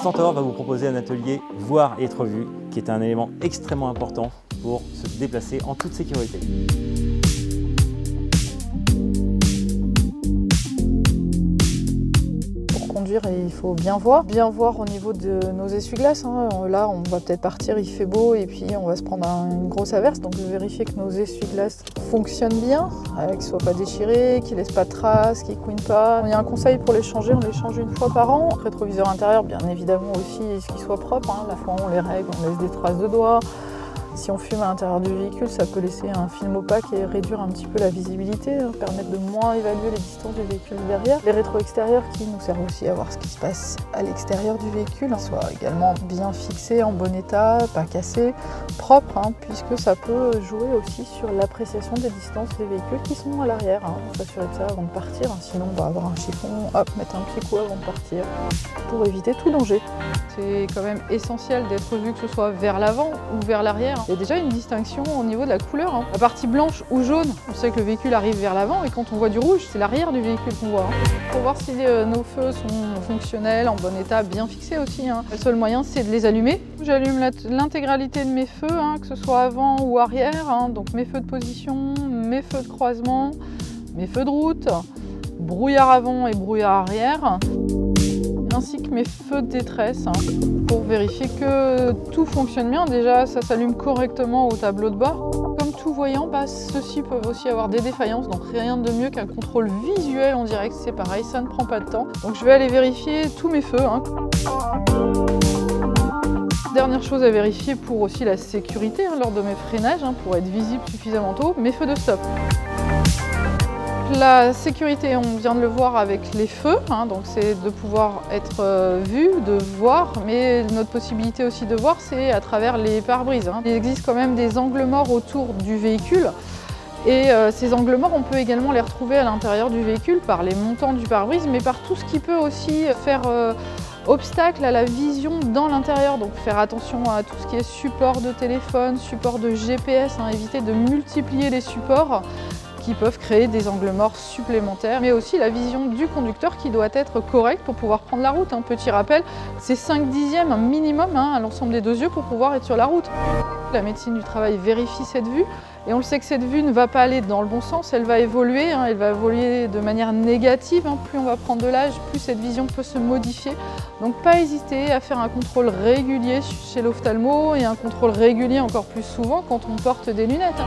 Centaure va vous proposer un atelier voir et être vu, qui est un élément extrêmement important pour se déplacer en toute sécurité. Conduire, il faut bien voir au niveau de nos essuie-glaces. Là, on va peut-être partir, il fait beau et puis on va se prendre une grosse averse. Donc vérifier que nos essuie-glaces fonctionnent bien, qu'ils ne soient pas déchirés, qu'ils ne laissent pas de traces, qu'ils ne couinent pas. Il y a un conseil pour les changer, on les change une fois par an. Rétroviseur intérieur, bien évidemment aussi, qu'il soit propre. La fois on les règle, on laisse des traces de doigts. Si on fume à l'intérieur du véhicule, ça peut laisser un film opaque et réduire un petit peu la visibilité, permettre de moins évaluer les distances du véhicule derrière. Les rétro-extérieurs qui nous servent aussi à voir ce qui se passe à l'extérieur du véhicule, soient également bien fixés, en bon état, pas cassés, propres, puisque ça peut jouer aussi sur l'appréciation des distances des véhicules qui sont à l'arrière. S'assurer de ça avant de partir, sinon on va avoir un chiffon, hop, mettre un petit coup avant de partir, pour éviter tout danger. C'est quand même essentiel d'être vu que ce soit vers l'avant ou vers l'arrière. Il y a déjà une distinction au niveau de la couleur. La partie blanche ou jaune, on sait que le véhicule arrive vers l'avant et quand on voit du rouge, c'est l'arrière du véhicule qu'on voit. Pour voir si nos feux sont fonctionnels, en bon état, bien fixés aussi. Le seul moyen, c'est de les allumer. J'allume l'intégralité de mes feux, que ce soit avant ou arrière. Donc mes feux de position, mes feux de croisement, mes feux de route, brouillard avant et brouillard arrière, ainsi que mes feux de détresse pour vérifier que tout fonctionne bien. Déjà, ça s'allume correctement au tableau de bord. Comme tout voyant, ceux-ci peuvent aussi avoir des défaillances, donc rien de mieux qu'un contrôle visuel en direct, c'est pareil, ça ne prend pas de temps. Donc je vais aller vérifier tous mes feux. Dernière chose à vérifier pour aussi la sécurité lors de mes freinages, pour être visible suffisamment tôt, mes feux de stop. La sécurité, on vient de le voir avec les feux, donc c'est de pouvoir être vu, de voir, mais notre possibilité aussi de voir, c'est à travers les pare-brises. Il existe quand même des angles morts autour du véhicule, et ces angles morts, on peut également les retrouver à l'intérieur du véhicule par les montants du pare-brise, mais par tout ce qui peut aussi faire obstacle à la vision dans l'intérieur. Donc faire attention à tout ce qui est support de téléphone, support de GPS, éviter de multiplier les supports qui peuvent créer des angles morts supplémentaires, mais aussi la vision du conducteur qui doit être correcte pour pouvoir prendre la route. Petit rappel, c'est 5/10 minimum à l'ensemble des deux yeux pour pouvoir être sur la route. La médecine du travail vérifie cette vue et on le sait que cette vue ne va pas aller dans le bon sens, elle va évoluer, elle va évoluer de manière négative. Plus on va prendre de l'âge, plus cette vision peut se modifier. Donc pas hésiter à faire un contrôle régulier chez l'ophtalmo et un contrôle régulier encore plus souvent quand on porte des lunettes.